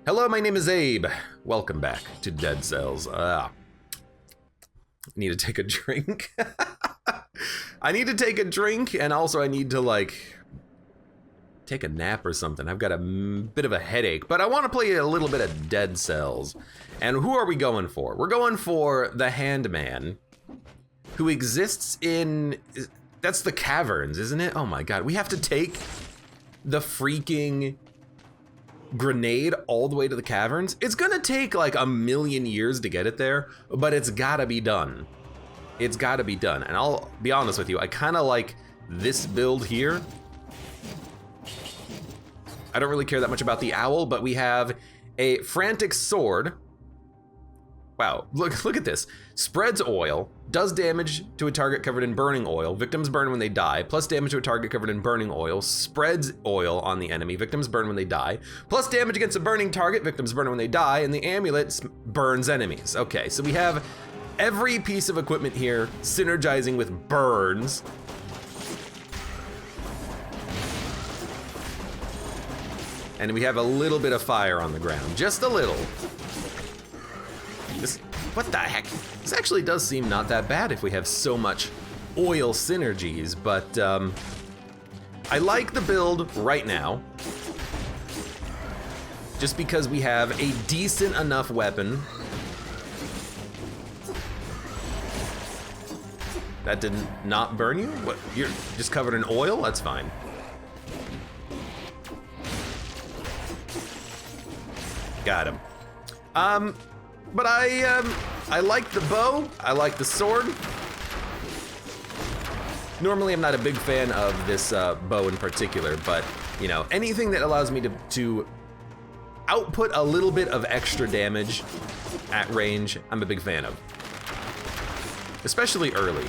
Hello, my name is Abe. Welcome back to Dead Cells. Need to take a drink. I need to take a drink, and also I need to, like, take a nap or something. I've got a bit of a headache, but I want to play a little bit of Dead Cells. And who are we going for? We're going for the Handman, who exists in... That's the caverns, isn't it? Oh my god, we have to take the freaking grenade all the way to the caverns. It's gonna take like a million years to get it there, but it's gotta be done. It's gotta be done. And I'll be honest with you, I kinda like this build here. I don't really care that much about the owl, but we have a frantic sword. Wow, look at this. Spreads oil, does damage to a target covered in burning oil. Victims burn when they die, plus damage to a target covered in burning oil. Spreads oil on the enemy. Victims burn when they die, plus damage against a burning target. Victims burn when they die, and the amulet burns enemies. Okay, so we have every piece of equipment here synergizing with burns. And we have a little bit of fire on the ground, just a little. What the heck? This actually does seem not that bad if we have so much oil synergies, but I like the build right now. Just because we have a decent enough weapon. That did not burn you? What, you're just covered in oil? That's fine. Got him. But I like the bow, I like the sword. Normally I'm not a big fan of this bow in particular, but you know, anything that allows me to output a little bit of extra damage at range, I'm a big fan of. Especially early.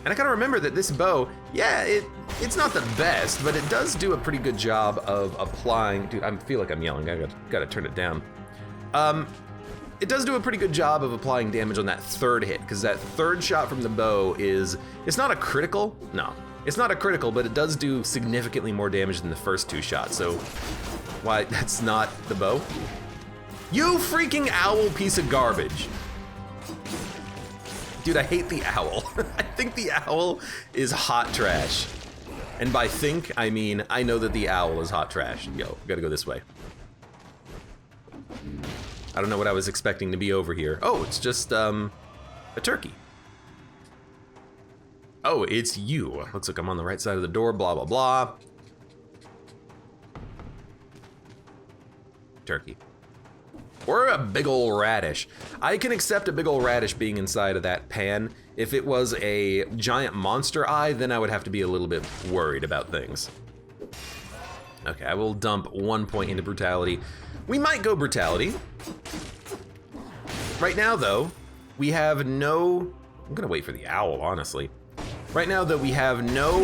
And I gotta remember that this bow, yeah, it's not the best, but it does do a pretty good job of applying. Dude, I feel like I'm yelling, I gotta turn it down. It does do a pretty good job of applying damage on that third hit, because that third shot from the bow it's not a critical, no. It's not a critical, but it does do significantly more damage than the first two shots, so why, that's not the bow? You freaking owl piece of garbage. Dude, I hate the owl. I think the owl is hot trash. And by think, I mean, I know that the owl is hot trash. Yo, gotta go this way. I don't know what I was expecting to be over here. Oh, it's just a turkey. Oh, it's you. Looks like I'm on the right side of the door, blah, blah, blah. Turkey. Or a big ol' radish. I can accept a big ol' radish being inside of that pan. If it was a giant monster eye, then I would have to be a little bit worried about things. Okay, I will dump 1 point into brutality. We might go brutality. Right now, though, we have no... I'm gonna wait for the owl, honestly. Right now, though, we have no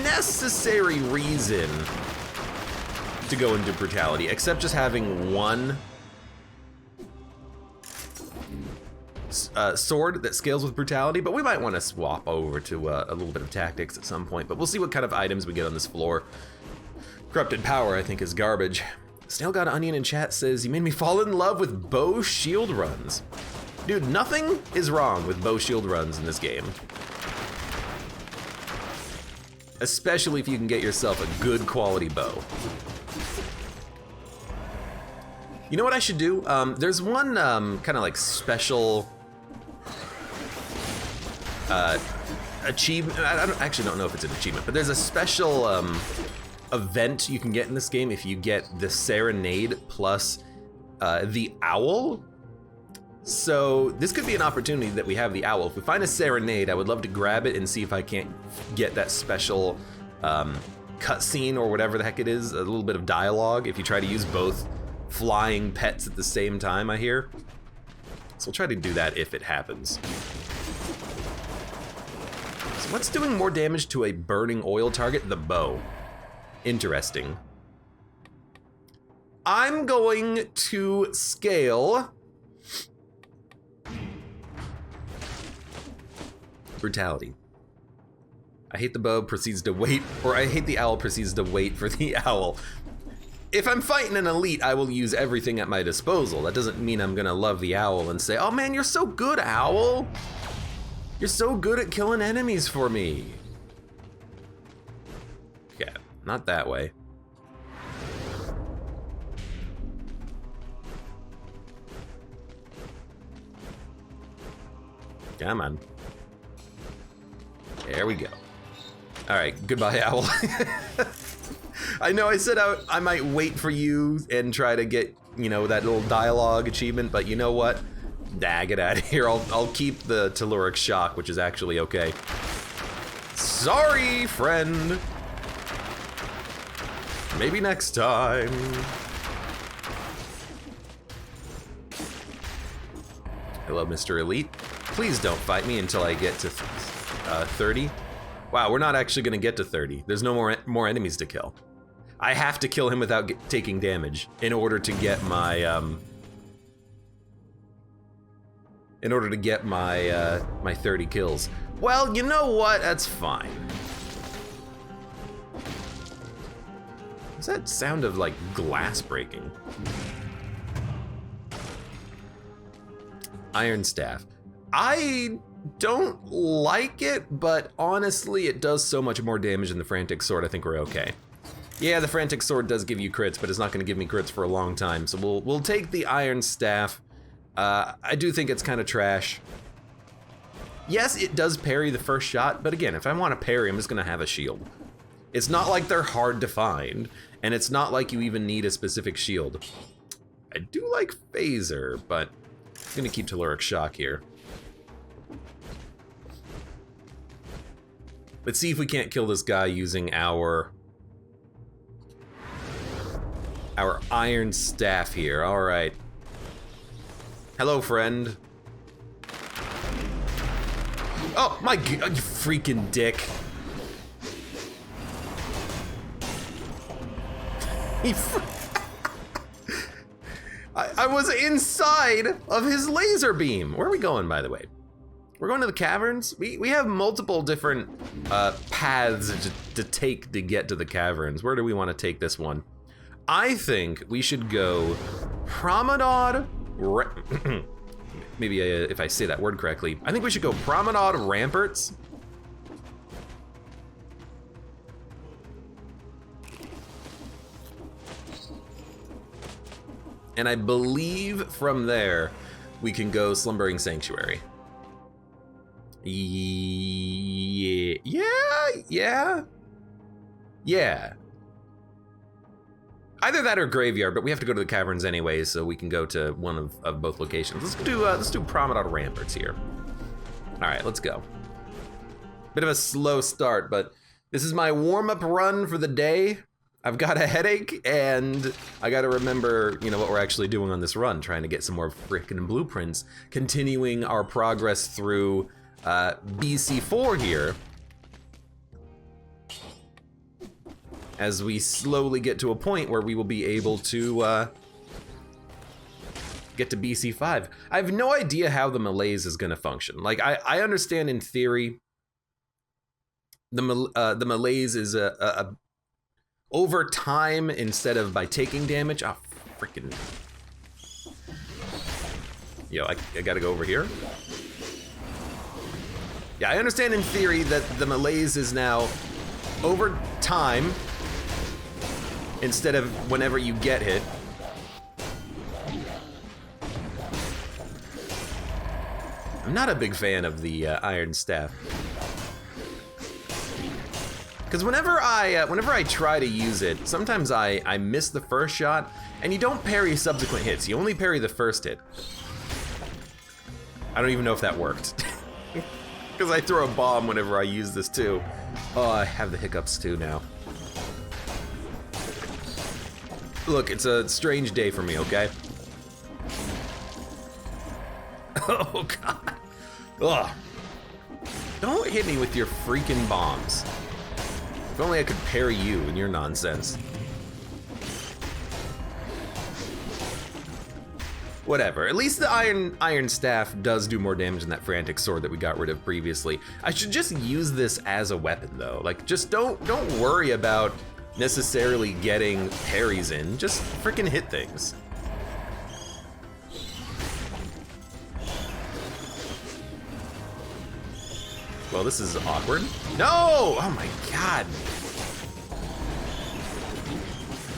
necessary reason to go into brutality, except just having one sword that scales with brutality, but we might want to swap over to a little bit of tactics at some point, but we'll see what kind of items we get on this floor. Corrupted power, I think, is garbage. Snail God Onion in chat says, you made me fall in love with bow shield runs. Dude, nothing is wrong with bow shield runs in this game. Especially if you can get yourself a good quality bow. You know what I should do? There's one kind of like special achievement. I actually don't know if it's an achievement, but there's a special event you can get in this game if you get the Serenade plus the owl. So this could be an opportunity that we have the owl. If we find a Serenade, I would love to grab it and see if I can't get that special cutscene or whatever the heck it is, a little bit of dialogue if you try to use both flying pets at the same time, I hear. So we'll try to do that if it happens. So what's doing more damage to a burning oil target? The bow. Interesting. I'm going to scale brutality. I hate the bow proceeds to wait, or I hate the owl proceeds to wait for the owl. If I'm fighting an elite, I will use everything at my disposal. That doesn't mean I'm gonna love the owl and say, oh man, you're so good, owl. You're so good at killing enemies for me. Okay, not that way. Come on. There we go. All right, goodbye, owl. I know I said I might wait for you and try to get, you know, that little dialogue achievement, but you know what? Nah, get out of here. I'll keep the telluric shock, which is actually okay. Sorry, friend. Maybe next time. Hello, Mr. Elite. Please don't fight me until I get to 30. Wow, we're not actually gonna get to 30. There's no more enemies to kill. I have to kill him without taking damage in order to get my my 30 kills. Well, you know what? That's fine. What's that sound of like glass breaking? Iron staff. I don't like it, but honestly, it does so much more damage than the frantic sword. I think we're okay. Yeah, the frantic sword does give you crits, but it's not going to give me crits for a long time. So we'll take the iron staff. I do think it's kind of trash. Yes, it does parry the first shot, but again, if I want to parry, I'm just going to have a shield. It's not like they're hard to find, and it's not like you even need a specific shield. I do like phaser, but I'm going to keep telluric shock here. Let's see if we can't kill this guy using our iron staff here. All right. Hello, friend. Oh my god, you freaking dick. I was inside of his laser beam. Where are we going, by the way? We're going to the caverns. We have multiple different paths to take to get to the caverns. Where do we want to take this one? I think we should go Promenade. Maybe if I say that word correctly, I think we should go Promenade Ramparts. And I believe from there we can go Slumbering Sanctuary. Yeah. Either that or Graveyard, but we have to go to the caverns anyway, so we can go to one of both locations. Let's do Promenade Ramparts here. All right, let's go. Bit of a slow start, but this is my warm-up run for the day. I've got a headache, and I gotta remember, you know, what we're actually doing on this run, trying to get some more frickin' blueprints, continuing our progress through BC4 here, as we slowly get to a point where we will be able to get to BC5. I have no idea how the malaise is gonna function. Like, I understand in theory, the malaise is a over time instead of by taking damage. Oh, freaking. Yo, I gotta go over here. Yeah, I understand in theory that the malaise is now over time instead of whenever you get hit. I'm not a big fan of the iron staff. Because whenever I try to use it, sometimes I miss the first shot, and you don't parry subsequent hits. You only parry the first hit. I don't even know if that worked. Because I throw a bomb whenever I use this too. Oh, I have the hiccups too now. Look, it's a strange day for me, okay? Oh, God. Ugh. Don't hit me with your freaking bombs. If only I could parry you and your nonsense. Whatever. At least the iron staff does do more damage than that frantic sword that we got rid of previously. I should just use this as a weapon though. Like, just don't worry about necessarily getting parries in. Just freaking hit things. Well, this is awkward. No! Oh my god.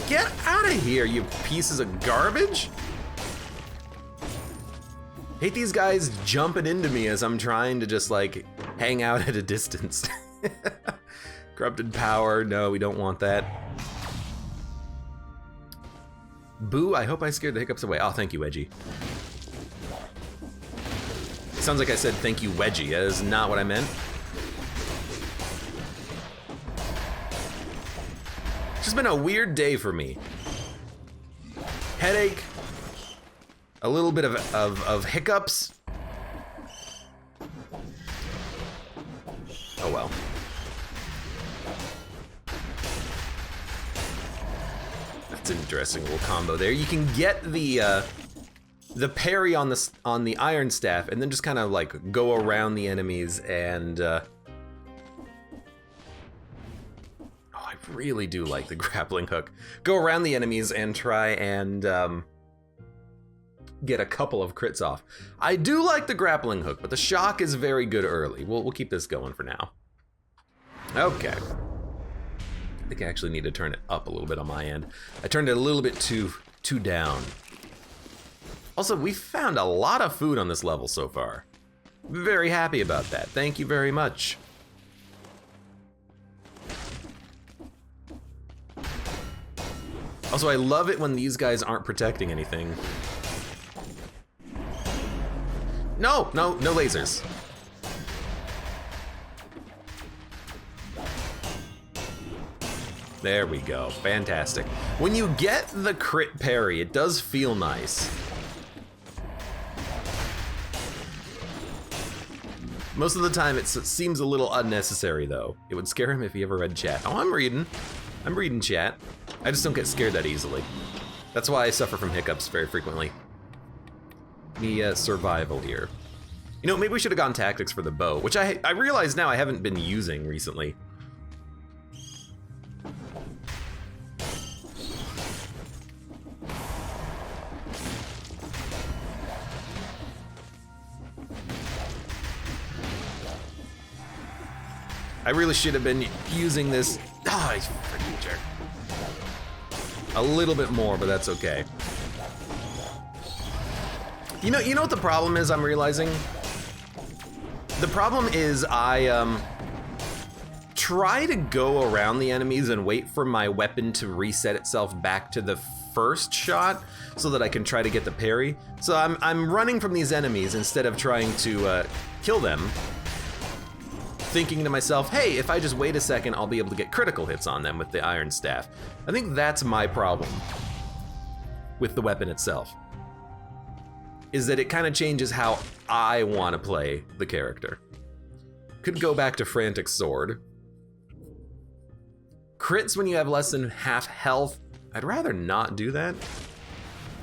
Get out of here, you pieces of garbage. Hate these guys jumping into me as I'm trying to just like hang out at a distance. Corrupted power, no, we don't want that. Boo, I hope I scared the hiccups away. Oh, thank you, Wedgie. Sounds like I said thank you, Wedgie. That is not what I meant. It's just been a weird day for me. Headache. A little bit of hiccups. Oh well. That's an interesting little combo there. You can get the parry on the iron staff and then just kind of like go around the enemies and oh, I really do like the grappling hook. Go around the enemies and try and get a couple of crits off. I do like the grappling hook, but the shock is very good early. We'll keep this going for now. Okay. I think I actually need to turn it up a little bit on my end. I turned it a little bit too down. Also, we found a lot of food on this level so far. Very happy about that. Thank you very much. Also, I love it when these guys aren't protecting anything. No lasers. There we go, fantastic. When you get the crit parry, it does feel nice. Most of the time it seems a little unnecessary though. It would scare him if he ever read chat. Oh, I'm reading chat. I just don't get scared that easily. That's why I suffer from hiccups very frequently. The survival here. You know, maybe we should have gone tactics for the bow, which I realize now I haven't been using recently. I really should have been using this. Ah, he's a freaking jerk. A little bit more, but that's okay. You know what the problem is, I'm realizing? The problem is I try to go around the enemies and wait for my weapon to reset itself back to the first shot so that I can try to get the parry. So I'm running from these enemies instead of trying to kill them, thinking to myself, hey, if I just wait a second, I'll be able to get critical hits on them with the iron staff. I think that's my problem with the weapon itself, is that it kind of changes how I want to play the character. Could go back to frantic sword. Crits when you have less than half health. I'd rather not do that.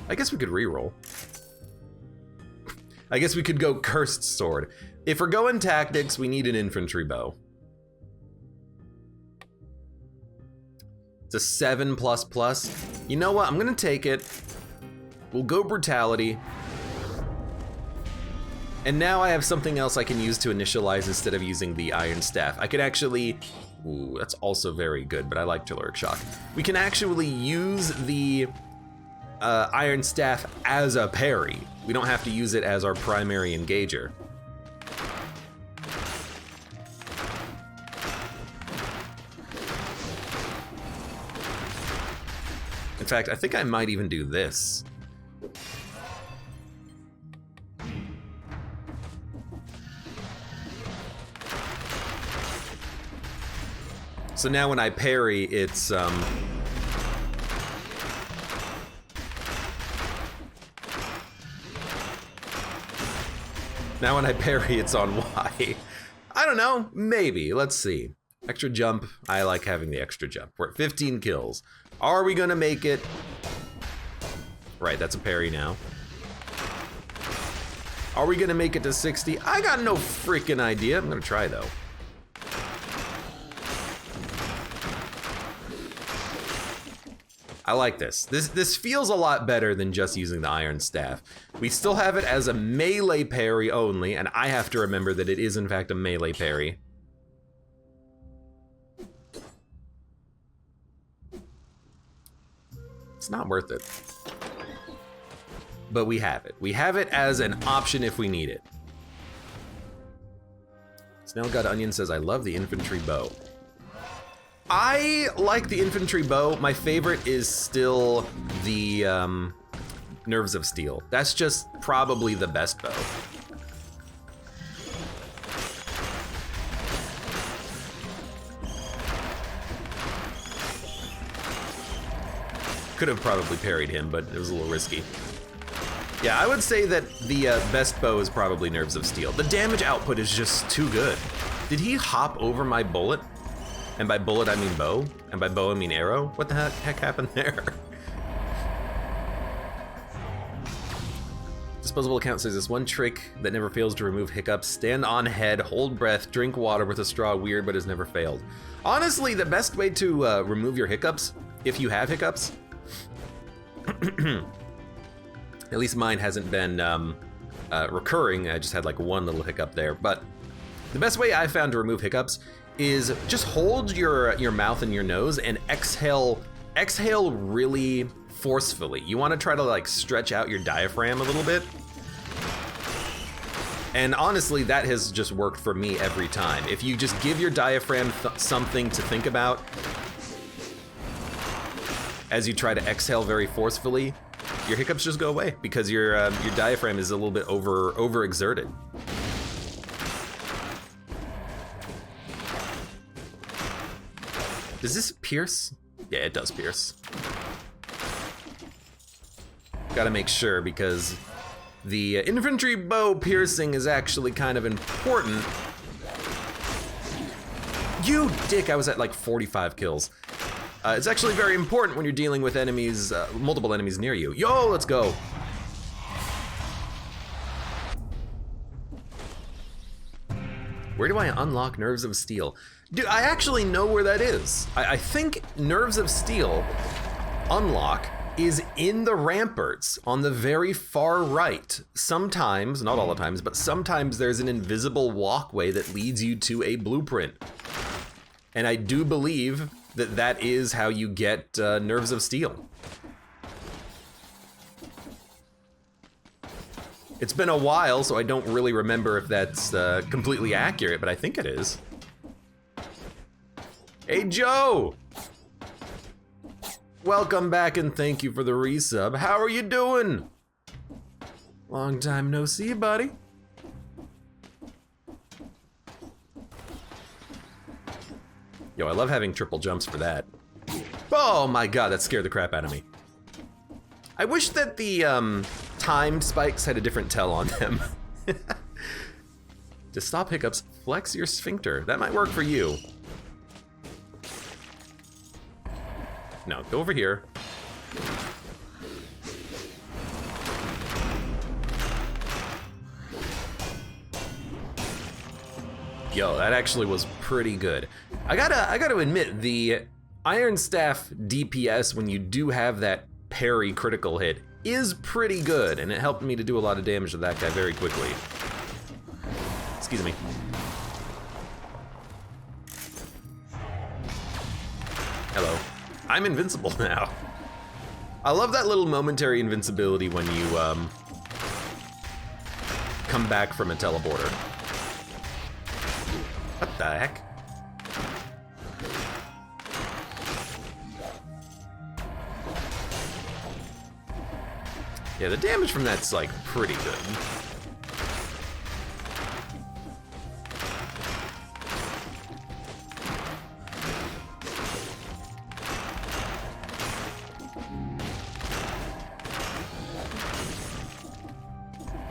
I guess we could reroll. I guess we could go cursed sword. If we're going tactics, we need an infantry bow. It's a 7++. You know what? I'm gonna take it. We'll go brutality. And now I have something else I can use to initialize instead of using the iron staff. I could actually, ooh, that's also very good, but I like Telluric Shock. We can actually use the iron staff as a parry. We don't have to use it as our primary engager. In fact, I think I might even do this. So now when I parry, it's now when I parry, it's on Y. I don't know, maybe, let's see. Extra jump, I like having the extra jump. We're at 15 kills. Are we gonna make it? Right, that's a parry now. Are we gonna make it to 60? I got no freaking idea. I'm gonna try though. I like this. This feels a lot better than just using the iron staff. We still have it as a melee parry only, and I have to remember that it is in fact a melee parry. It's not worth it. But we have it. We have it as an option if we need it. Snail God Onion says, I love the infantry bow. I like the infantry bow. My favorite is still the Nerves of Steel. That's just probably the best bow. Could have probably parried him, but it was a little risky. Yeah, I would say that the best bow is probably Nerves of Steel. The damage output is just too good. Did he hop over my bullet? And by bullet, I mean bow. And by bow, I mean arrow. What the heck happened there? Disposable account says this one trick that never fails to remove hiccups. Stand on head, hold breath, drink water with a straw. Weird, but has never failed. Honestly, the best way to remove your hiccups, if you have hiccups, at least mine hasn't been recurring. I just had like one little hiccup there. But the best way I found to remove hiccups is just hold your mouth and your nose and exhale really forcefully. You want to try to like stretch out your diaphragm a little bit. And honestly, that has just worked for me every time. If you just give your diaphragm something to think about as you try to exhale very forcefully, your hiccups just go away because your diaphragm is a little bit overexerted. Does this pierce? Yeah, it does pierce. Gotta make sure because the infantry bow piercing is actually kind of important. You dick, I was at like 45 kills. It's actually very important when you're dealing with enemies, multiple enemies near you. Yo, let's go. Where do I unlock Nerves of Steel? Dude, I actually know where that is. I think Nerves of Steel unlock is in the ramparts on the very far right. Sometimes, not all the times, but sometimes there's an invisible walkway that leads you to a blueprint. And I do believe that that is how you get Nerves of Steel. It's been a while, so I don't really remember if that's completely accurate, but I think it is. Hey, Joe! Welcome back and thank you for the resub. How are you doing? Long time no see, buddy. Yo, I love having triple jumps for that. Oh my god, that scared the crap out of me. I wish that the timed spikes had a different tell on them. To stop hiccups, flex your sphincter. That might work for you. No, go over here. Yo, that actually was pretty good. I gotta admit, the Iron Staff DPS when you do have that parry critical hit is pretty good, and it helped me to do a lot of damage to that guy very quickly. Excuse me. Hello. I'm invincible now. I love that little momentary invincibility when you come back from a teleporter. What the heck? Yeah, the damage from that's like pretty good.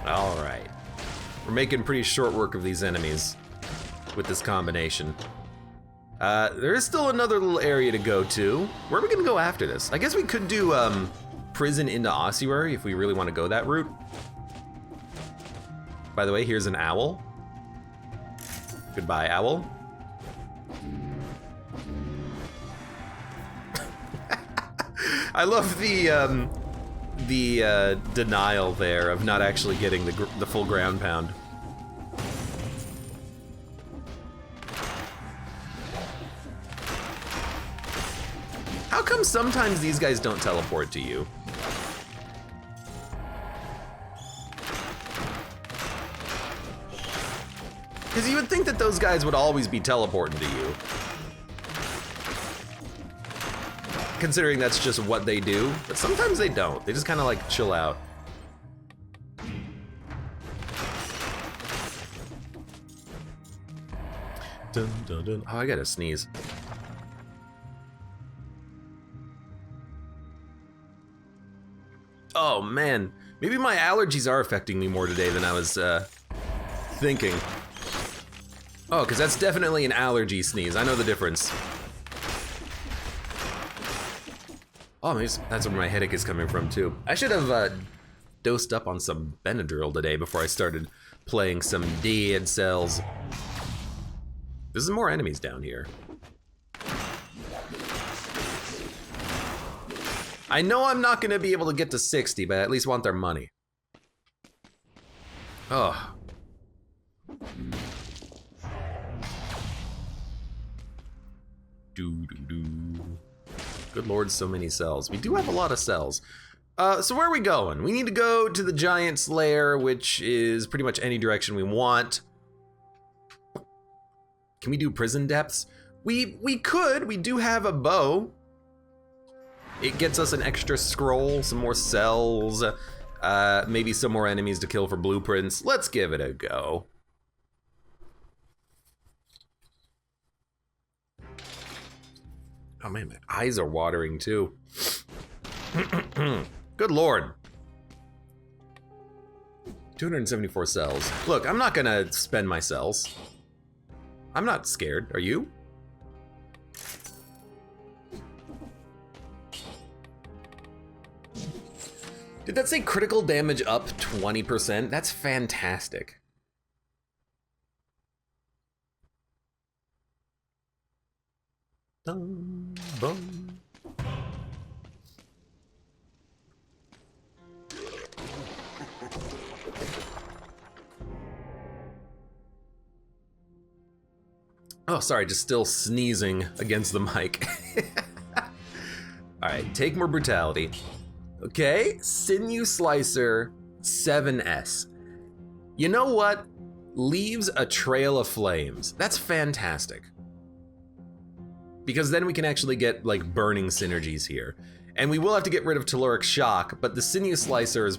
All right. We're making pretty short work of these enemies with this combination. There is still another little area to go to. Where are we gonna go after this? I guess we could do prison into ossuary if we really want to go that route. By the way, here's an owl. Goodbye, owl. I love the denial there of not actually getting the full ground pound. How come sometimes these guys don't teleport to you? Because you would think that those guys would always be teleporting to you. Considering that's just what they do, but sometimes they don't. They just kind of like chill out. Dun, dun, dun. Oh, I gotta sneeze. Oh man, maybe my allergies are affecting me more today than I was thinking. Oh, because that's definitely an allergy sneeze. I know the difference. Oh, maybe that's where my headache is coming from too. I should have dosed up on some Benadryl today before I started playing some Dead Cells. There's some more enemies down here. I know I'm not gonna be able to get to 60, but I at least want their money. Oh. Good lord, so many cells. We do have a lot of cells. So where are we going? We need to go to the Giant's Lair, which is pretty much any direction we want. Can we do prison depths? We could. We do have a bow. It gets us an extra scroll, some more cells, maybe some more enemies to kill for blueprints. Let's give it a go. Oh man, my eyes are watering too. Good lord. 274 cells. Look, I'm not gonna spend my cells. I'm not scared, are you? Did that say critical damage up 20%? That's fantastic. Dum, bum. Oh, sorry, just still sneezing against the mic. All right, take more brutality. Okay, Sinew Slicer 7S. You know what? Leaves a trail of flames. That's fantastic. Because then we can actually get like burning synergies here. And we will have to get rid of Telluric Shock, but the Sinew Slicer is,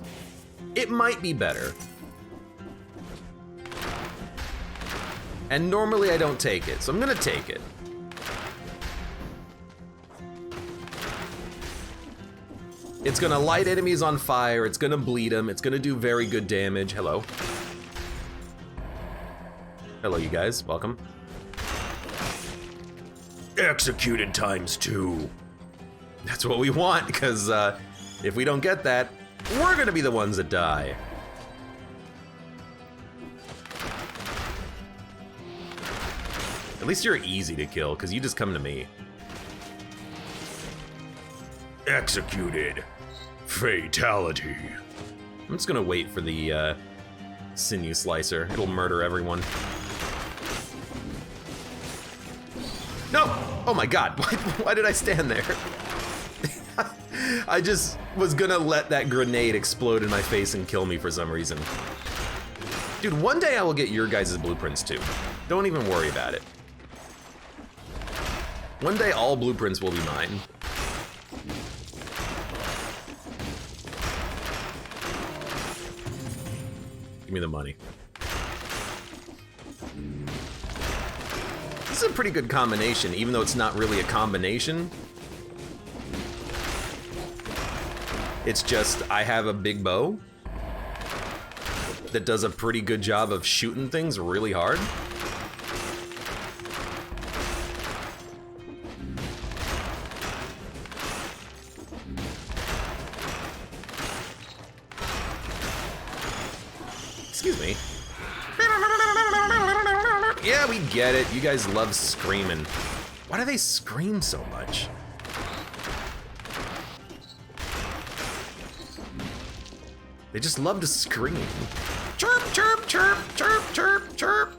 it might be better. And normally I don't take it, so I'm gonna take it. It's gonna light enemies on fire, it's gonna bleed them, it's gonna do very good damage. Hello. Hello, you guys, welcome. Executed ×2. That's what we want, because if we don't get that, we're gonna be the ones that die. At least you're easy to kill, because you just come to me. Executed. Fatality. I'm just gonna wait for the Sinew Slicer. It'll murder everyone. No! Oh my god, why did I stand there? I just was gonna let that grenade explode in my face and kill me for some reason. Dude, one day I will get your guys' blueprints too. Don't even worry about it. One day all blueprints will be mine. Give me the money. This is a pretty good combination, even though it's not really a combination. It's just, I have a big bow that does a pretty good job of shooting things really hard. Excuse me. Yeah, we get it. You guys love screaming. Why do they scream so much? They just love to scream. Chirp, chirp, chirp, chirp, chirp, chirp.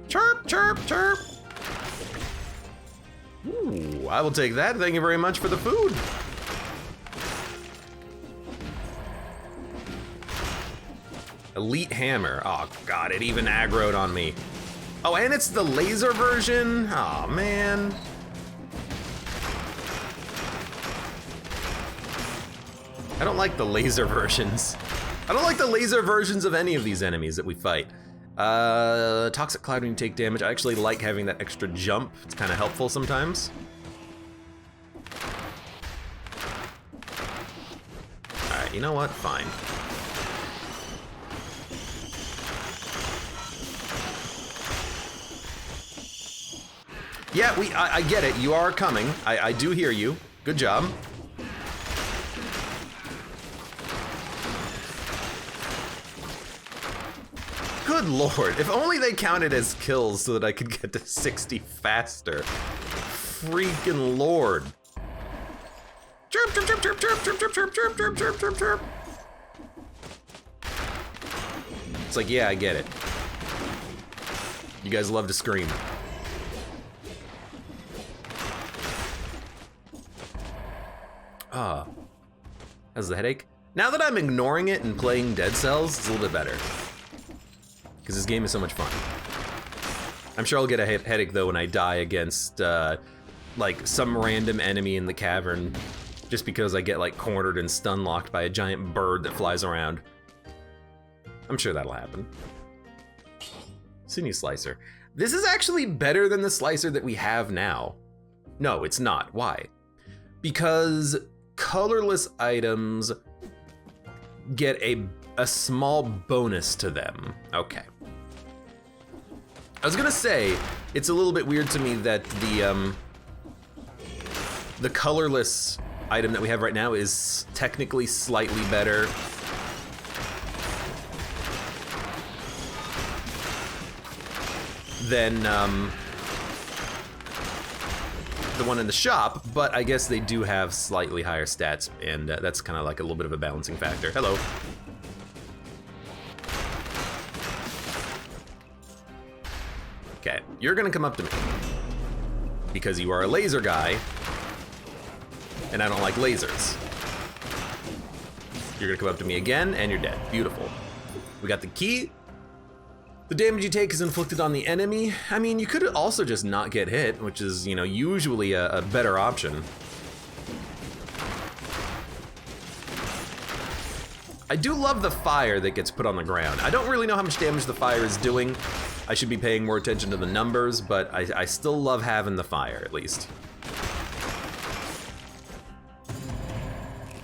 Chirp, chirp, chirp. Ooh, I will take that. Thank you very much for the food. Elite hammer. Oh god, it even aggroed on me. Oh, and it's the laser version? Oh man. I don't like the laser versions. I don't like the laser versions of any of these enemies that we fight. Toxic cloud when you take damage. I actually like having that extra jump. It's kind of helpful sometimes. Alright, you know what? Fine. Yeah, I get it. You are coming. I do hear you. Good job. Good lord, if only they counted as kills so that I could get to 60 faster. Freaking lord. Chirp, chirp, chirp, chirp, chirp, chirp, chirp, chirp, chirp, chirp, chirp, chirp, chirp. It's like, yeah, I get it. You guys love to scream. How's the headache? Now that I'm ignoring it and playing Dead Cells, it's a little bit better. Because this game is so much fun. I'm sure I'll get a headache though when I die against like some random enemy in the cavern, just because I get like cornered and stun locked by a giant bird that flies around. I'm sure that'll happen. Sinew Slicer. This is actually better than the slicer that we have now. No, it's not. Why? Because colorless items get a small bonus to them. Okay. I was gonna say, it's a little bit weird to me that the colorless item that we have right now is technically slightly better than the one in the shop, but I guess they do have slightly higher stats, and that's kind of like a little bit of a balancing factor. Hello. Okay, you're gonna come up to me because you are a laser guy, and I don't like lasers. You're gonna come up to me again, and you're dead. Beautiful. We got the key. The damage you take is inflicted on the enemy. I mean, you could also just not get hit, which is, you know, usually a better option. I do love the fire that gets put on the ground. I don't really know how much damage the fire is doing. I should be paying more attention to the numbers, but I still love having the fire, at least.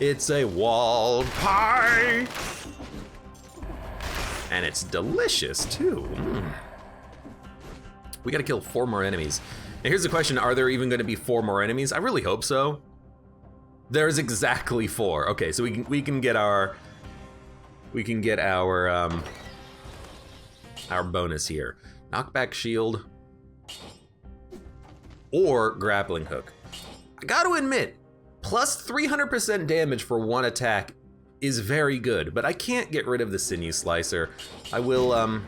It's a walled pie! And it's delicious, too. Mm. We gotta kill 4 more enemies. Now here's the question, are there even gonna be 4 more enemies? I really hope so. There's exactly 4. Okay, so we can get our bonus here. Knockback shield or grappling hook. I gotta admit, plus 300% damage for 1 attack is very good, but I can't get rid of the Sinew Slicer. I will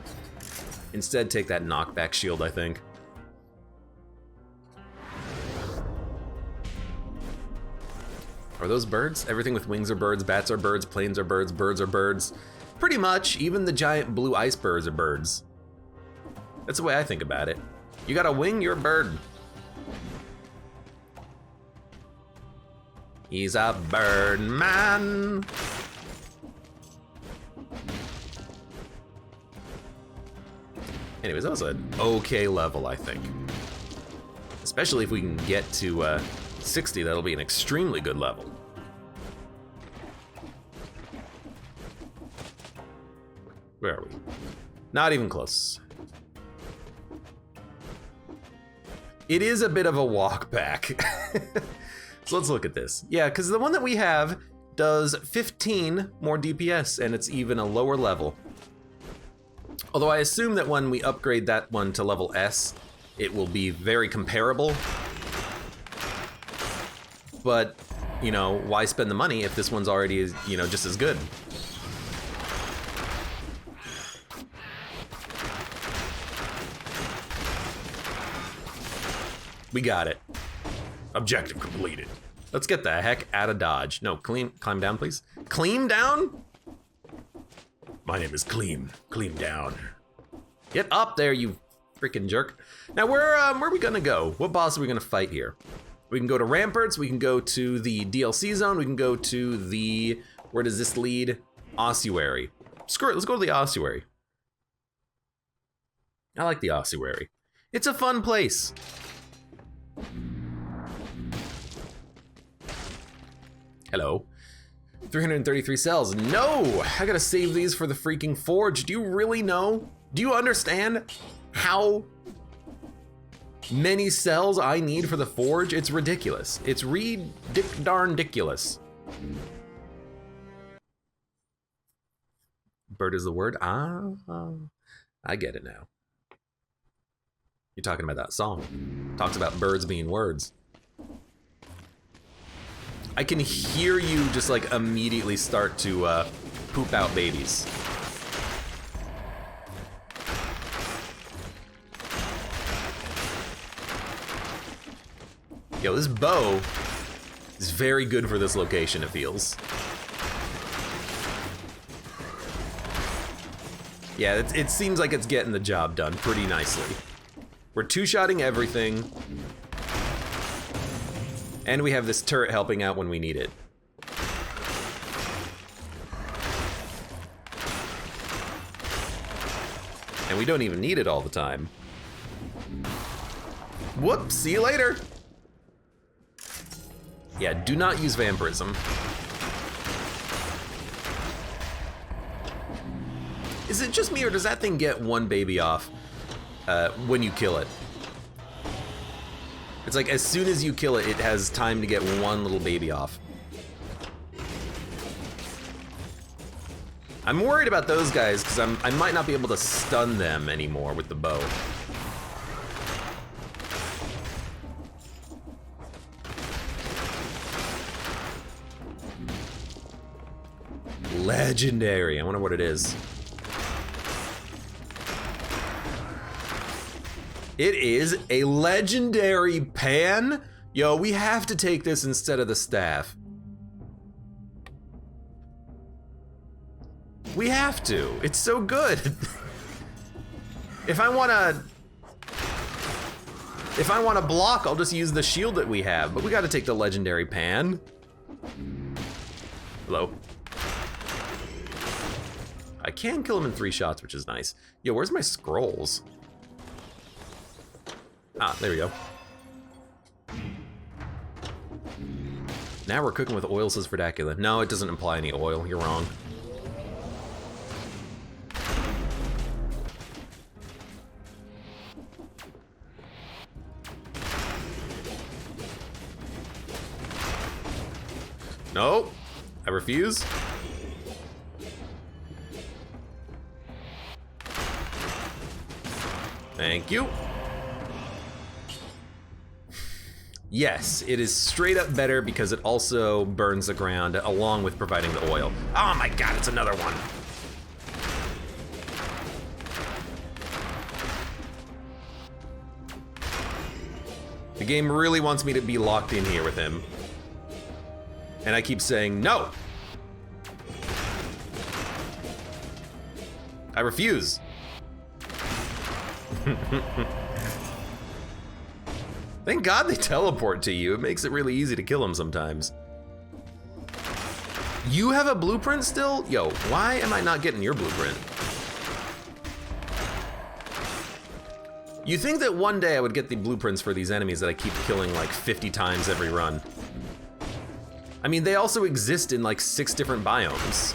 instead take that knockback shield, I think. Are those birds? Everything with wings are birds, bats are birds, planes are birds, birds are birds. Pretty much, even the giant blue icebergs are birds. That's the way I think about it. You got a wing, you're a bird. He's a bird man. Anyways, that was an okay level, I think. Especially if we can get to 60, that'll be an extremely good level. Where are we? Not even close. It is a bit of a walk back. So let's look at this. Yeah, because the one that we have does 15 more DPS, and it's even a lower level. Although I assume that when we upgrade that one to level S, it will be very comparable. But, you know, why spend the money if this one's already, you know, just as good? We got it. Objective completed. Let's get the heck out of Dodge. No, climb down, please. Clean down? My name is Clean. Clean down. Get up there, you freaking jerk. Now, where are we gonna go? What boss are we gonna fight here? We can go to Ramparts, we can go to the DLC zone, we can go to the, where does this lead? Ossuary. Screw it, let's go to the Ossuary. I like the Ossuary. It's a fun place. Hello. 333 cells. No! I gotta save these for the freaking forge. Do you really know? Do you understand how many cells I need for the forge? It's ridiculous. It's darn-diculous. Bird is the word? Ah, I get it now. You're talking about that song. Talks about birds being words. I can hear you just like immediately start to poop out babies. Yo, this bow is very good for this location, it feels. Yeah, it seems like it's getting the job done pretty nicely. We're two-shotting everything. And we have this turret helping out when we need it. And we don't even need it all the time. Whoops, see you later. Yeah, do not use vampirism. Is it just me or does that thing get one baby off when you kill it? It's like as soon as you kill it, it has time to get one little baby off. I'm worried about those guys because I might not be able to stun them anymore with the bow. Legendary. I wonder what it is. It is a legendary pan. Yo, we have to take this instead of the staff. We have to. It's so good. If I wanna block, I'll just use the shield that we have, but we gotta take the legendary pan. Hello. I can kill him in 3 shots, which is nice. Yo, where's my scrolls? Ah, there we go. Now we're cooking with oil, says Verdacula. No, it doesn't imply any oil. You're wrong. Nope. I refuse. Thank you. Yes, it is straight up better because it also burns the ground along with providing the oil. Oh my god, it's another one. The game really wants me to be locked in here with him. And I keep saying no. I refuse. Thank God they teleport to you. It makes it really easy to kill them sometimes. You have a blueprint still? Yo, why am I not getting your blueprint? You think that one day I would get the blueprints for these enemies that I keep killing like 50 times every run. I mean, they also exist in like 6 different biomes.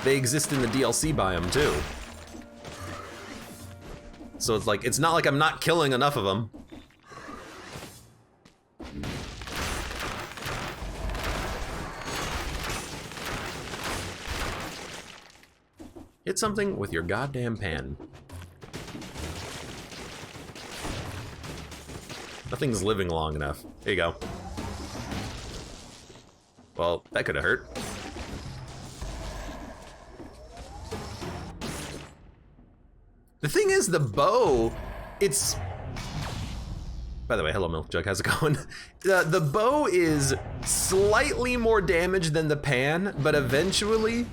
They exist in the DLC biome too. So it's like, it's not like I'm not killing enough of them. Hit something with your goddamn pan. Nothing's living long enough. There you go. Well, that could have hurt. The thing is, the bow, it's... By the way, hello Milk Jug, how's it going? The bow is slightly more damage than the pan, but eventually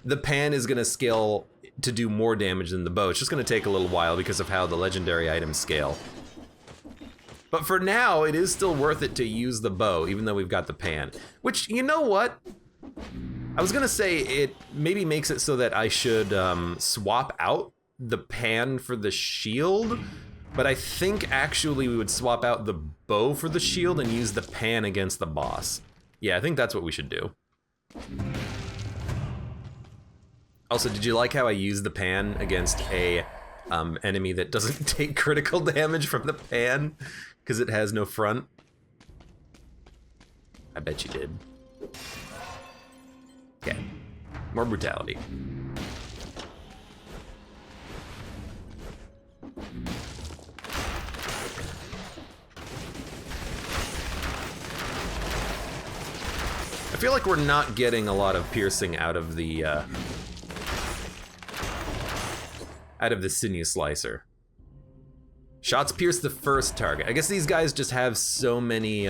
the pan is gonna scale to do more damage than the bow. It's just gonna take a little while because of how the legendary items scale. But for now, it is still worth it to use the bow, even though we've got the pan. Which, you know what? I was gonna say it maybe makes it so that I should swap out the pan for the shield, but I think actually we would swap out the bow for the shield and use the pan against the boss. Yeah, I think that's what we should do. Also, did you like how I used the pan against a enemy that doesn't take critical damage from the pan because it has no front? I bet you did. Okay, more brutality. I feel like we're not getting a lot of piercing out of the sinew slicer. Shots pierce the first target. I guess these guys just have so many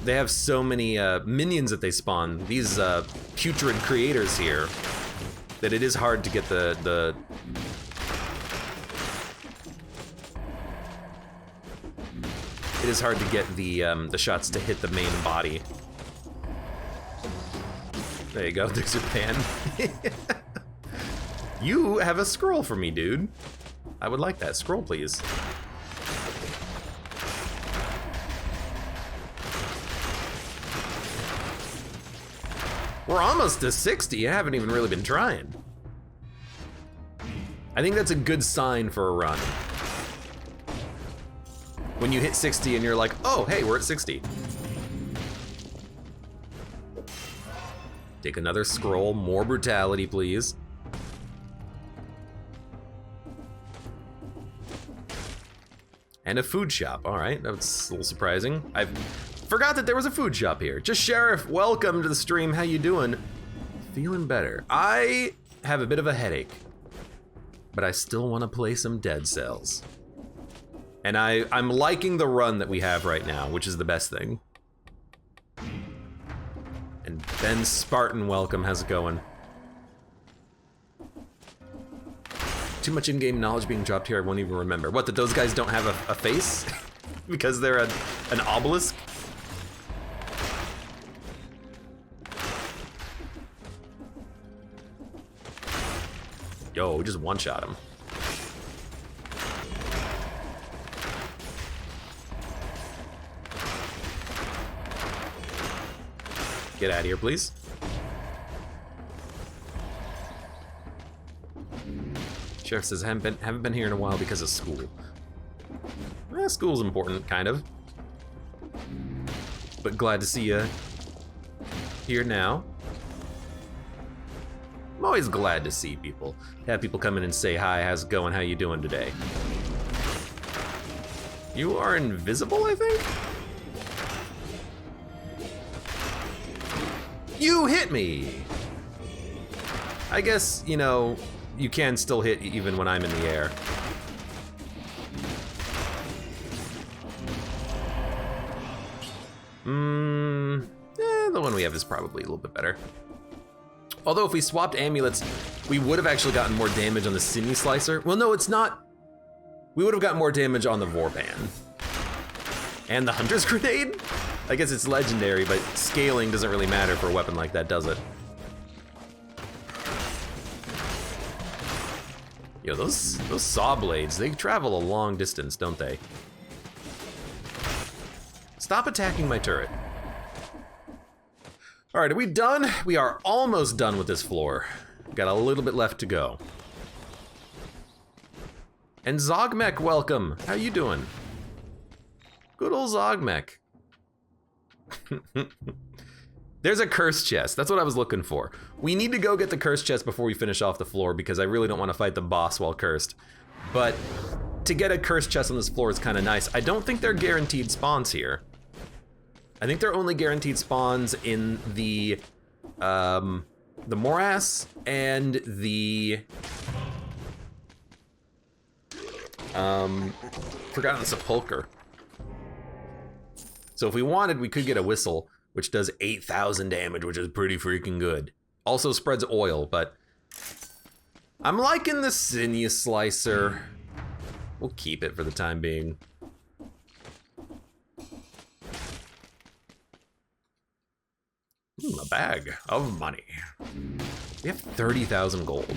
they have so many minions that they spawn, these putrid creators here, that it is hard to get the it is hard to get the shots to hit the main body. There you go, there's your pan. You have a scroll for me, dude. I would like that scroll, please. We're almost to 60, I haven't even really been trying. I think that's a good sign for a run. When you hit 60 and you're like, oh, hey, we're at 60. Take another scroll, more brutality, please. And a food shop, all right, that's a little surprising. I forgot that there was a food shop here. Just Sheriff, welcome to the stream, how you doing? Feeling better. I have a bit of a headache, but I still wanna play some Dead Cells. And I'm liking the run that we have right now, which is the best thing. And Ben Spartan, welcome, how's it going? Too much in-game knowledge being dropped here, I won't even remember. What, that those guys don't have a face? Because they're an obelisk? Yo, we just one-shot him. Get out of here, please. Sheriff says, haven't been here in a while because of school. School's important, kind of. But glad to see you here now. I'm always glad to see people. Have people come in and say, hi, how's it going? How you doing today? You are invisible, I think? You hit me! I guess, you know, you can still hit even when I'm in the air. The one we have is probably a little bit better. Although if we swapped amulets, we would have actually gotten more damage on the sinew slicer. Well, no, it's not. We would have gotten more damage on the Vorpan. And the Hunter's Grenade? I guess it's legendary, but scaling doesn't really matter for a weapon like that, does it? Yo, those saw blades, they travel a long distance, don't they? Stop attacking my turret. All right, are we done? We are almost done with this floor. Got a little bit left to go. And Zogmech, welcome. How you doing? Good old Zogmech. There's a curse chest. That's what I was looking for. We need to go get the curse chest before we finish off the floor because I really don't want to fight the boss while cursed. But to get a curse chest on this floor is kind of nice. I don't think they're guaranteed spawns here. I think they're only guaranteed spawns in the morass and the Forgotten Sepulcher. So if we wanted, we could get a whistle, which does 8,000 damage, which is pretty freaking good. Also spreads oil, but I'm liking the sinew slicer. We'll keep it for the time being. A bag of money. We have 30,000 gold.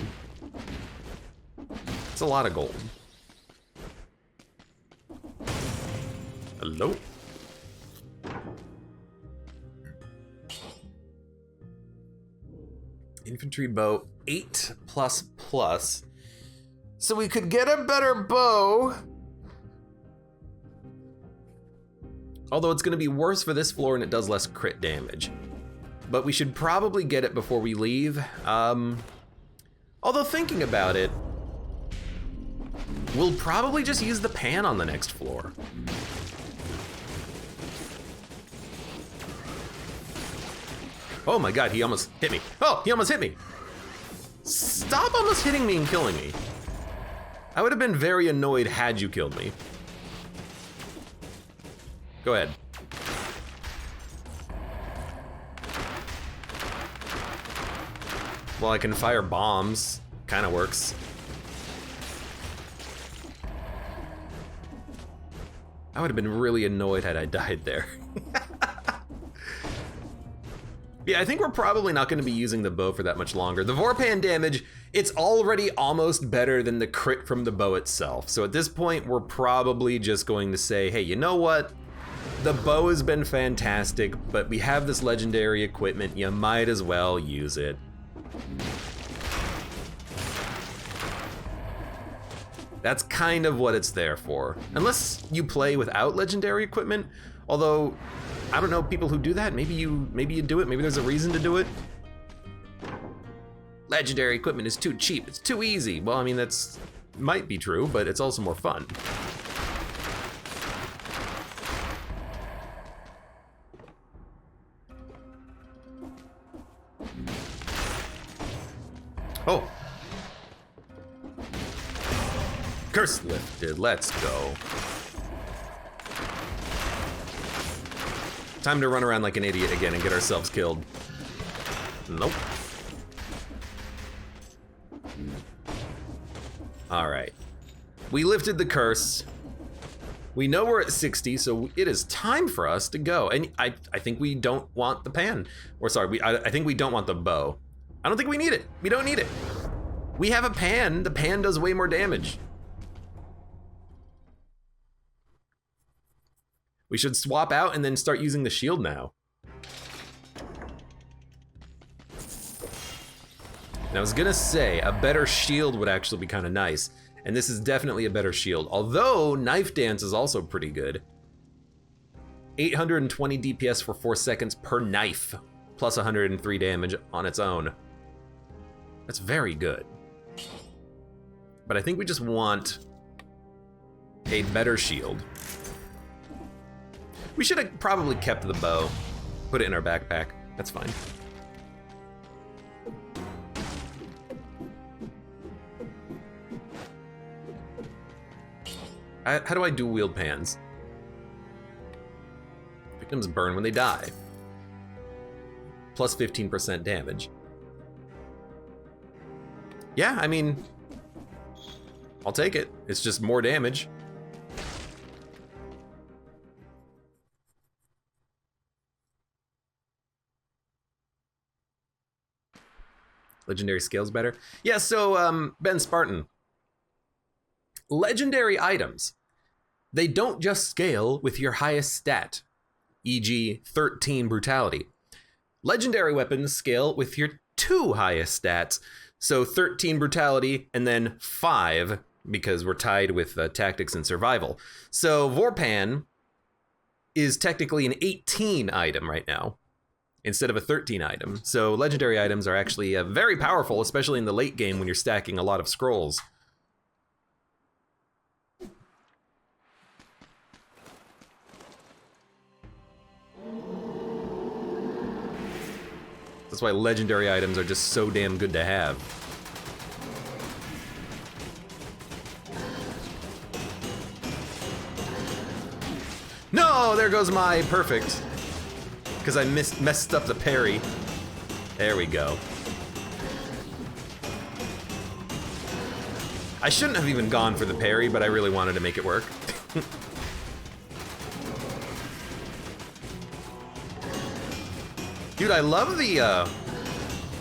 It's a lot of gold. Hello? Infantry bow, 8++. So we could get a better bow. Although it's gonna be worse for this floor and it does less crit damage. But we should probably get it before we leave. Although thinking about it, we'll probably just use the pan on the next floor. Oh my god, he almost hit me. Oh, he almost hit me. Stop almost hitting me and killing me. I would have been very annoyed had you killed me. Go ahead. Well, I can fire bombs. Kinda works. I would have been really annoyed had I died there. Yeah, I think we're probably not going to be using the bow for that much longer. The Vorpan damage, it's already almost better than the crit from the bow itself. So at this point, we're probably just going to say, hey, you know what? The bow has been fantastic, but we have this legendary equipment. You might as well use it. That's kind of what it's there for. Unless you play without legendary equipment, although I don't know people who do that. Maybe you do it. Maybe there's a reason to do it. Legendary equipment is too cheap. It's too easy. Well, I mean, that's might be true, but it's also more fun. Oh. Curse lifted. Let's go. Time to run around like an idiot again and get ourselves killed. Nope. All right. We lifted the curse. We know we're at 60, so it is time for us to go. And I think we don't want the pan. Or sorry, I think we don't want the bow. I don't think we need it. We don't need it. We have a pan. The pan does way more damage. We should swap out and then start using the shield now. And I was gonna say, a better shield would actually be kind of nice. And this is definitely a better shield. Although, Knife Dance is also pretty good. 820 DPS for 4 seconds per knife, plus 103 damage on its own. That's very good. But I think we just want a better shield. We should have probably kept the bow, put it in our backpack. That's fine. How do I do wield pans? Victims burn when they die. Plus 15% damage. Yeah, I mean, I'll take it. It's just more damage. Legendary scales better. Yeah, so Ben Spartan. Legendary items. They don't just scale with your highest stat, e.g. 13 brutality. Legendary weapons scale with your 2 highest stats, so 13 brutality and then 5 because we're tied with tactics and survival. So Vorpan is technically an 18 item right now. instead of a 13 item. So legendary items are actually very powerful, especially in the late game when you're stacking a lot of scrolls. That's why legendary items are just so damn good to have. No, there goes my perfect. Because I messed up the parry. There we go. I shouldn't have even gone for the parry, but I really wanted to make it work. Dude, I love the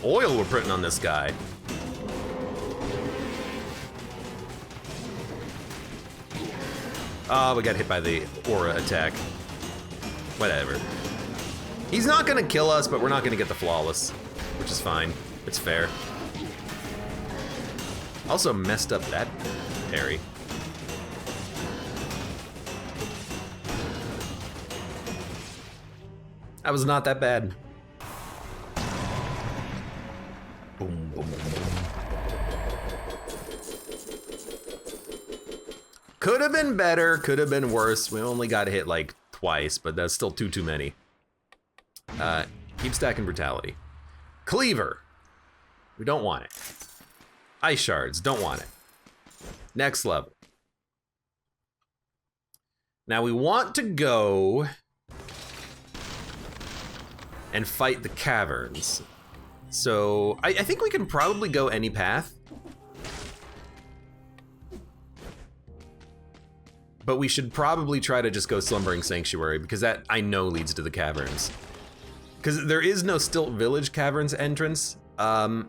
oil we're putting on this guy. Oh, we got hit by the aura attack. Whatever. He's not gonna kill us, but we're not gonna get the flawless, which is fine. It's fair. Also messed up that parry. That was not that bad. Boom, boom, boom. Could have been better, could have been worse. We only got hit like twice, but that's still too many. Keep stacking brutality. Cleaver. We don't want it. Ice shards, don't want it. Next level. Now we want to go and fight the caverns. So I think we can probably go any path. But we should probably try to just go Slumbering Sanctuary, because that I know leads to the caverns. Because there is no Stilt Village Caverns entrance. I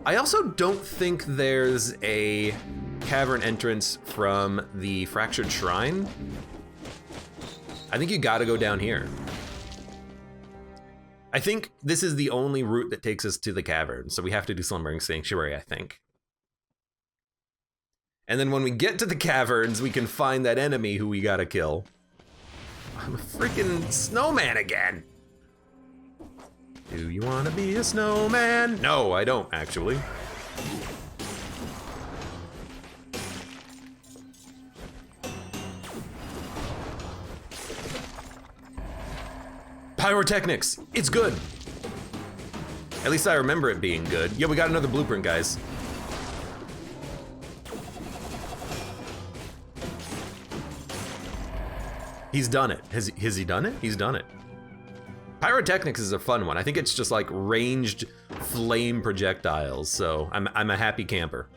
also don't think there's a cavern entrance from the Fractured Shrine. I think you gotta go down here. I think this is the only route that takes us to the cavern, so we have to do Slumbering Sanctuary, I think. And then when we get to the caverns, we can find that enemy who we gotta kill. I'm a freaking snowman again. Do you wanna be a snowman? No, I don't, actually. Pyrotechnics, it's good. At least I remember it being good. Yeah, we got another blueprint, guys. He's done it. Has he done it? He's done it. Pyrotechnics is a fun one. I think it's just like ranged flame projectiles, so I'm a happy camper.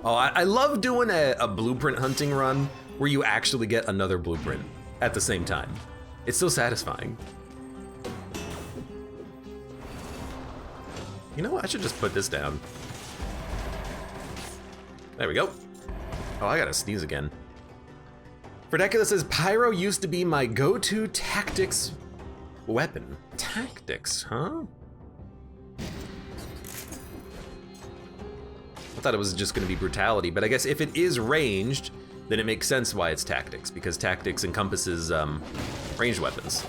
Oh, I love doing a blueprint hunting run where you actually get another blueprint at the same time. It's so satisfying. You know what? I should just put this down. There we go. Oh, I gotta sneeze again. Fredecula says, Pyro used to be my go-to tactics weapon. Tactics, huh? I thought it was just gonna be brutality, but I guess if it is ranged, then it makes sense why it's tactics, because tactics encompasses ranged weapons.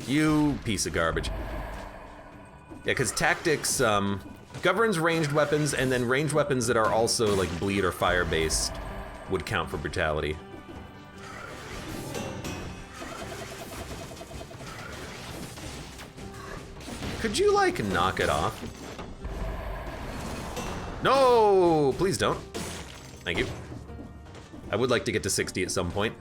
You piece of garbage. Yeah, because tactics governs ranged weapons, and then ranged weapons that are also like bleed or fire based would count for brutality. Could you like knock it off? No, please don't. Thank you. I would like to get to 60 at some point.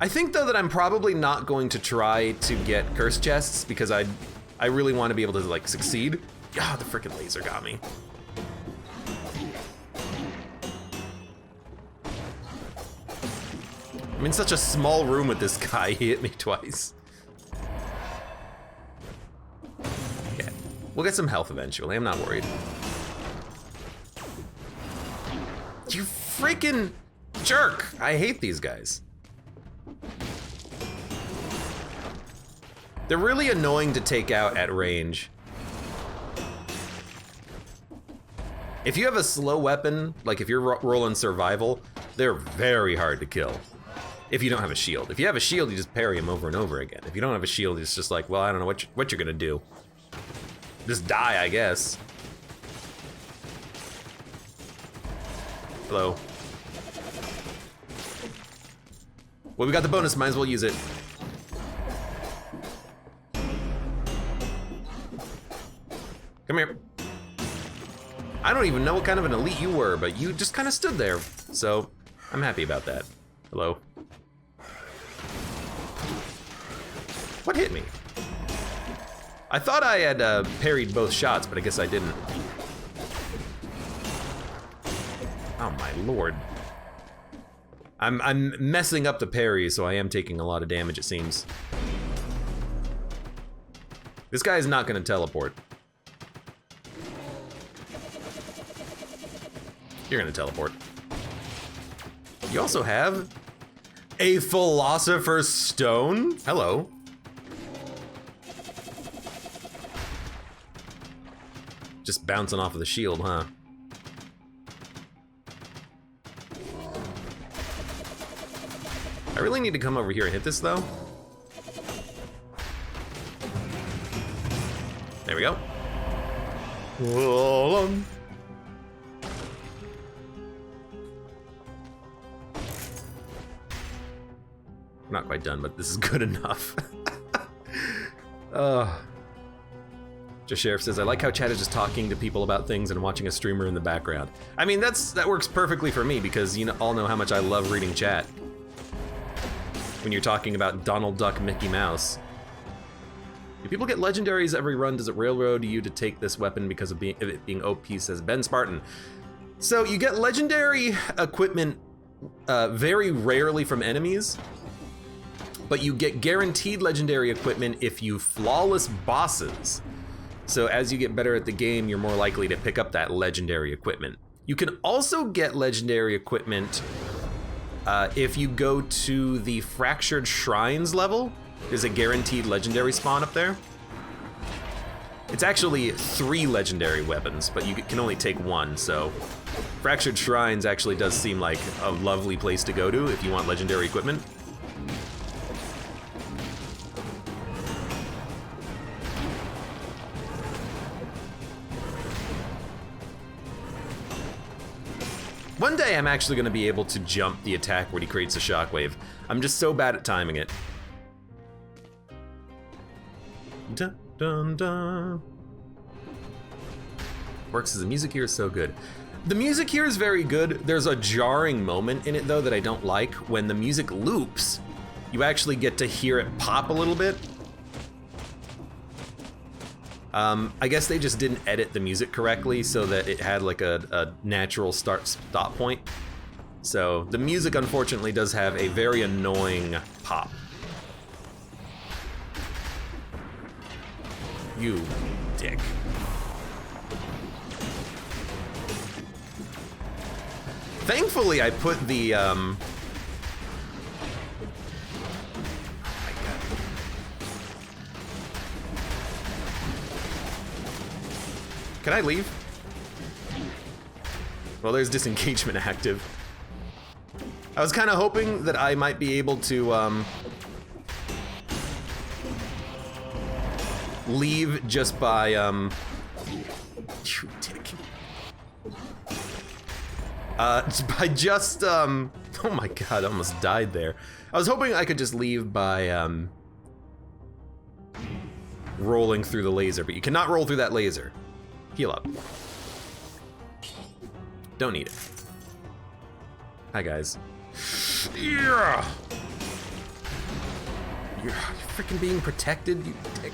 I think though that I'm probably not going to try to get curse chests because I really want to be able to like succeed. Ah, the frickin' laser got me. I'm in such a small room with this guy, he hit me twice. Okay, we'll get some health eventually, I'm not worried. You freaking jerk! I hate these guys. They're really annoying to take out at range. If you have a slow weapon, like if you're rolling survival, they're very hard to kill. If you don't have a shield. If you have a shield, you just parry them over and over again. If you don't have a shield, it's just like, well, I don't know what you're gonna do. Just die, I guess. Hello. Well, we got the bonus, might as well use it. Come here. I don't even know what kind of an elite you were, but you just kind of stood there. So, I'm happy about that. Hello. What hit me? I thought I had parried both shots, but I guess I didn't. Oh my lord. I'm messing up the parry, so I am taking a lot of damage, it seems. This guy is not gonna teleport. You're gonna teleport. You also have a Philosopher's Stone? Hello. Just bouncing off of the shield, huh? I really need to come over here and hit this, though. There we go. Not quite done, but this is good enough. Just Sheriff says, I like how chat is just talking to people about things and watching a streamer in the background. I mean, that works perfectly for me because you all know how much I love reading chat. When you're talking about Donald Duck, Mickey Mouse. Do people get legendaries every run? Does it railroad you to take this weapon because of it being OP, says Ben Spartan. So you get legendary equipment very rarely from enemies, but you get guaranteed legendary equipment if you flawless bosses. So as you get better at the game, you're more likely to pick up that legendary equipment. You can also get legendary equipment if you go to the Fractured Shrines level. There's a guaranteed legendary spawn up there. It's actually 3 legendary weapons, but you can only take 1, so Fractured Shrines actually does seem like a lovely place to go to if you want legendary equipment. One day I'm actually going to be able to jump the attack when he creates a shockwave. I'm just so bad at timing it. Dun, dun, dun. Works as the music here is so good. The music here is very good. There's a jarring moment in it though that I don't like. When the music loops, you actually get to hear it pop a little bit. I guess they just didn't edit the music correctly so that it had like a natural stop point. So the music unfortunately does have a very annoying pop. You dick. Thankfully I put the Can I leave? Well, there's disengagement active. I was kind of hoping that I might be able to leave just by you dick. By just oh my god, I almost died there. I was hoping I could just leave by rolling through the laser, but you cannot roll through that laser. Heal up. Don't need it. Hi, guys. Yeah! You're freaking being protected, you dick.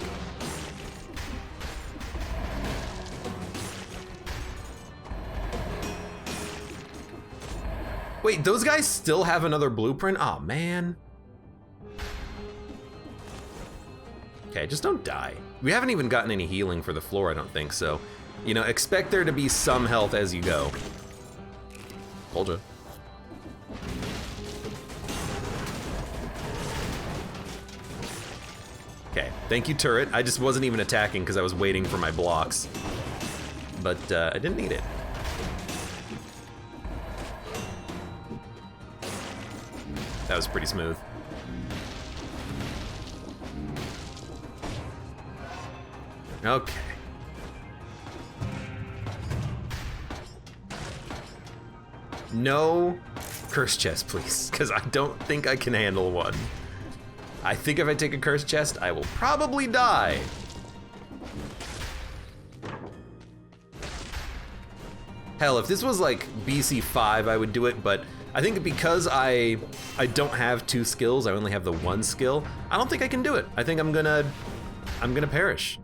Wait, those guys still have another blueprint? Oh, man. Okay, just don't die. We haven't even gotten any healing for the floor, I don't think, so... You know, expect there to be some health as you go. Hold you. Okay, thank you, turret. I just wasn't even attacking because I was waiting for my blocks. But I didn't need it. That was pretty smooth. Okay. No curse chest, please, because I don't think I can handle one. I think if I take a curse chest, I will probably die. Hell, if this was like BC 5, I would do it, but I think because I don't have 2 skills, I only have the 1 skill, I don't think I can do it. I think I'm gonna perish.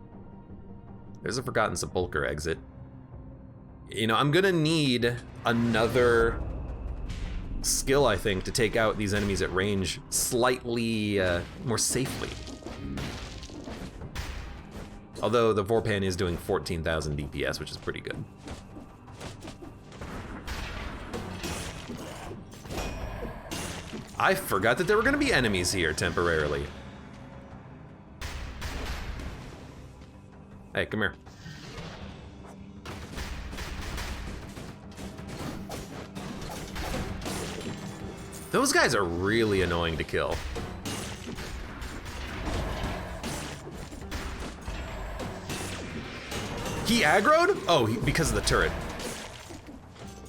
There's a Forgotten Sepulchre exit. You know, I'm gonna need another skill, I think, to take out these enemies at range slightly more safely. Although the Vorpan is doing 14,000 DPS, which is pretty good. I forgot that there were gonna be enemies here temporarily. Hey, come here. Those guys are really annoying to kill. He aggroed? Oh, because of the turret.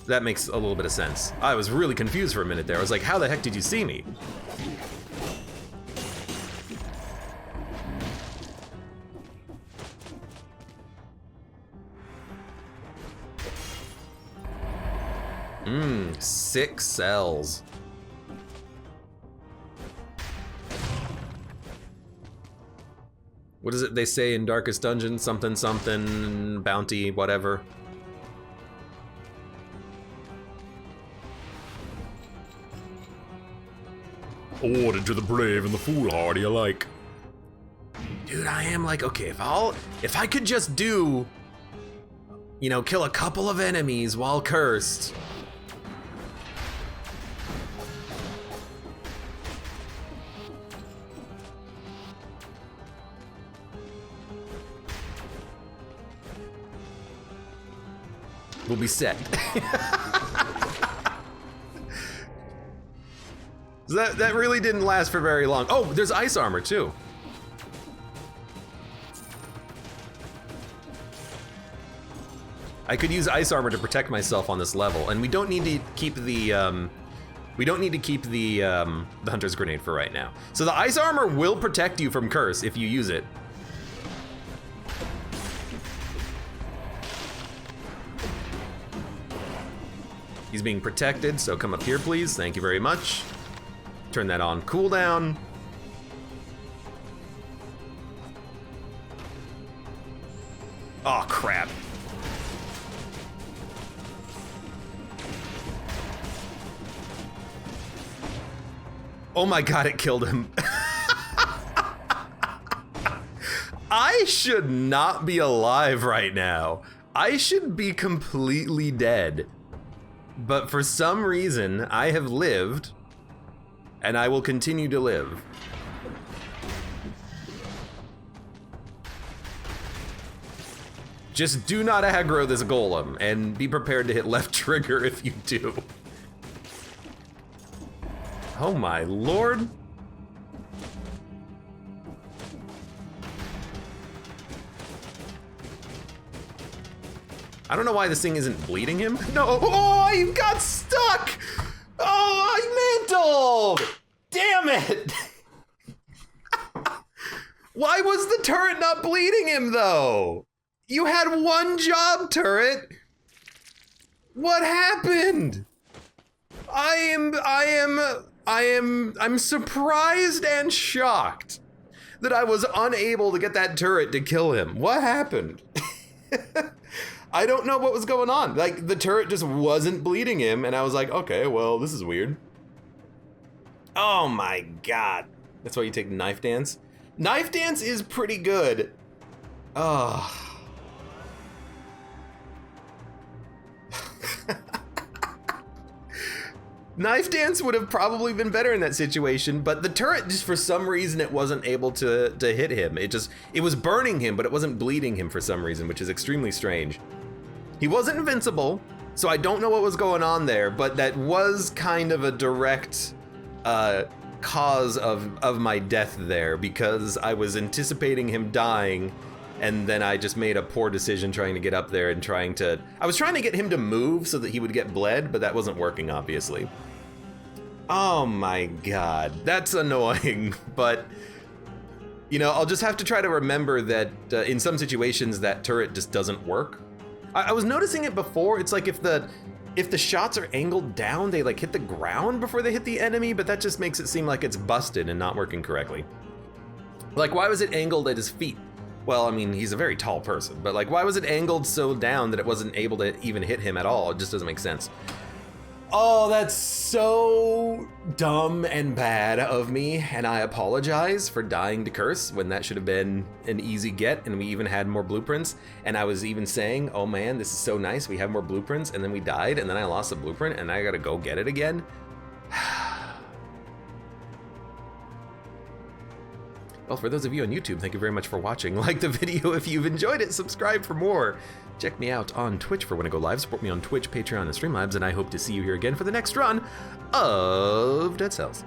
That makes a little bit of sense. I was really confused for a minute there. I was like, how the heck did you see me? Mmm, 6 cells. What is it they say in Darkest Dungeon? Something, something, bounty, whatever. Order to the brave and the foolhardy alike. Dude, I am like, okay, if I could just do, you know, kill a couple of enemies while cursed. We'll be set. That really didn't last for very long. Oh, there's ice armor too. I could use ice armor to protect myself on this level, and we don't need to keep the the hunter's grenade for right now. So the ice armor will protect you from curse if you use it. He's being protected, so come up here, please. Thank you very much. Turn that on cooldown. Oh, crap. Oh my god, it killed him. I should not be alive right now. I should be completely dead. But for some reason, I have lived, and I will continue to live. Just do not aggro this golem, and be prepared to hit left trigger if you do. Oh my lord. I don't know why this thing isn't bleeding him. No, oh, you got stuck! Oh, I mantled! Damn it! Why was the turret not bleeding him though? You had one job, turret. What happened? I'm surprised and shocked that I was unable to get that turret to kill him. What happened? I don't know what was going on. Like, the turret just wasn't bleeding him, and I was like, okay, well, this is weird. Oh my god. That's why you take Knife Dance? Knife Dance is pretty good. Oh. Knife dance would have probably been better in that situation, but the turret, just for some reason, it wasn't able to hit him. It was burning him, but it wasn't bleeding him for some reason, which is extremely strange. He wasn't invincible, so I don't know what was going on there, but that was kind of a direct cause of my death there, because I was anticipating him dying, and then I just made a poor decision trying to get up there and I was trying to get him to move so that he would get bled, but that wasn't working, obviously. Oh my god, that's annoying, but you know, I'll just have to try to remember that in some situations that turret just doesn't work. I was noticing it before. It's like if the shots are angled down, they like hit the ground before they hit the enemy, but that just makes it seem like it's busted and not working correctly. Like, why was it angled at his feet? Well, I mean, he's a very tall person, but like, why was it angled so down that it wasn't able to even hit him at all? It just doesn't make sense. Oh, that's so dumb and bad of me, and I apologize for dying to curse when that should have been an easy get, and we even had more blueprints, and I was even saying, oh man, this is so nice, we have more blueprints, and then we died, and then I lost the blueprint, and I gotta go get it again. Well, for those of you on YouTube, thank you very much for watching. Like the video if you've enjoyed it, subscribe for more. Check me out on Twitch for when I go live, support me on Twitch, Patreon, and Streamlabs, and I hope to see you here again for the next run of Dead Cells.